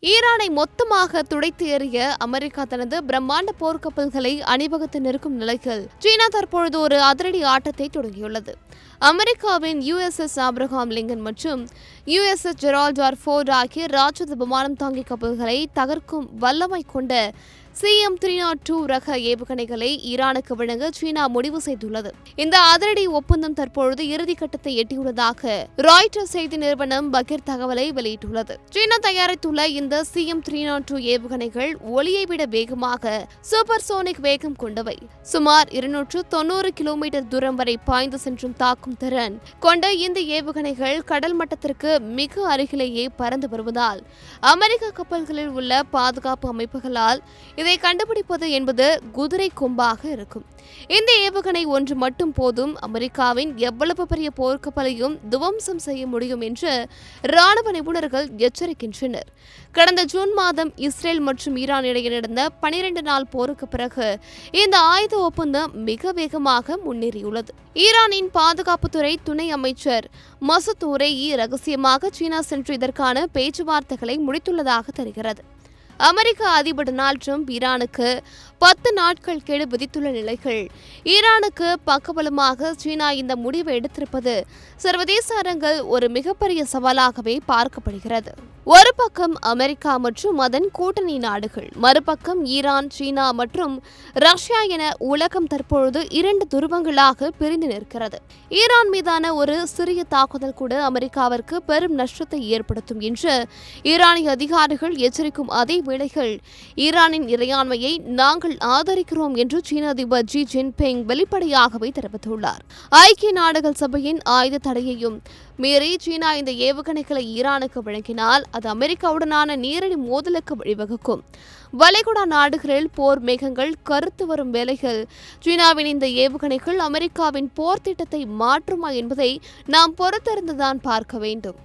ஈரானை மொத்தமாக துடைத்து எறிய அமெரிக்கா தனது பிரம்மாண்ட போர்க்கப்பல்களை அணிவகுத்து நிற்கும் நிலையில் சீனா தற்பொழுது ஒரு அதிரடி ஆட்டத்தை தொடங்கியுள்ளது. அமெரிக்காவின் USS ஆப்ரஹாம் லிங்கன் மற்றும் USS ஜெரால்ட் ஆர் ஃபோர்ட் ஆகிய ராட்சத விமானம் தாங்கி கப்பல்களை தகர்க்கும் வல்லமை கொண்ட CM-302 ரக ஏவுகணைகளை ஈரானுக்கு வழங்க சீனா முடிவு செய்துள்ளது. இந்த அதிரடி ஒப்பந்தம் தற்பொழுது இறுதிக்கட்டத்தை எட்டியுள்ளதாக ராய்ட்டர்ஸ் செய்தி நிறுவனம் பகீர் தகவலை வெளியிட்டுள்ளது. சீனா தயாரித்துள்ள இந்த CM-302 ஏவுகணைகள் ஒளியை விட வேகமாக சூப்பர்சோனிக் வேகம் கொண்டவை. சுமார் 290 கிலோமீட்டர் தூரம் வரை பாய்ந்து சென்றும் தாக்கும் திறன் கொண்ட இந்த ஏவுகணைகள் கடல் மட்டத்திற்கு மிக அருகிலேயே பறந்து வருவதால் அமெரிக்க கப்பல்களில் உள்ள பாதுகாப்பு அமைப்புகளால் இதை கண்டுபிடிப்பது என்பது குதிரை கொம்பாக இருக்கும். இந்த ஏவுகணை ஒன்று மட்டும் போதும் அமெரிக்காவின் எவ்வளவு பெரிய போர்க்கப்பலையும் துவம்சம் செய்ய முடியும் என்று ராணுவ நிபுணர்கள் எச்சரிக்கின்றனர். கடந்த ஜூன் மாதம் இஸ்ரேல் மற்றும் ஈரான் இடையே நடந்த 12 நாள் போருக்கு பிறகு இந்த ஆயுத ஒப்பந்தம் மிக வேகமாக முன்னேறியுள்ளது. ஈரானின் பாதுகாப்புத்துறை துணை அமைச்சர் மசூத் ஒரேயி ரகசியமாக சீனா சென்று இதற்கான பேச்சுவார்த்தைகளை முடித்துள்ளதாக தெரிகிறது. அமெரிக்க அதிபர் டொனால்ட் ட்ரம்ப் ஈரானுக்கு 10 நாட்கள் கெடு விதித்துள்ள நிலையில் ஈரானுக்கு பக்கபலமாக சீனா இந்த முடிவை எடுத்திருப்பது சர்வதேச அரங்கில் ஒரு மிகப்பெரிய சவாலாகவே பார்க்கப்படுகிறது. ஒரு பக்கம் அமெரிக்கா மற்றும் அதன் கூட்டணி நாடுகள், மறுபக்கம் ஈரான், சீனா மற்றும் ரஷ்யா என உலகம் தற்பொழுது 2 துருவங்களாக பிரிந்து நிற்கிறது. ஈரான் மீதான ஒரு சிறிய தாக்குதல் கூட அமெரிக்காவிற்கு பெரும் நஷ்டத்தை ஏற்படுத்தும் என்று ஈரானிய அதிகாரிகள் எச்சரிக்கும் அதே வேளையில் ஈரானின் இறையாண்மையை நாங்கள் ஆதரிக்கிறோம் என்று சீன அதிபர் ஜி ஜின்பிங் வெளிப்படையாகவே தெரிவித்துள்ளார். ஐக்கிய நாடுகள் சபையின் ஆயுத தடையையும் மீறி சீனா இந்த ஏவுகணைகளை ஈரானுக்கு வழங்கினால் அது அமெரிக்காவுடனான நேரடி மோதலுக்கு வழிவகுக்கும். வளைகுடா நாடுகளில் போர் மேகங்கள் கருத்து வரும் வேளையில் சீனாவின் இந்த ஏவுகணைகள் அமெரிக்காவின் போர் திட்டத்தை மாற்றுமா என்பதை நாம் பொறுத்திருந்துதான் பார்க்க வேண்டும்.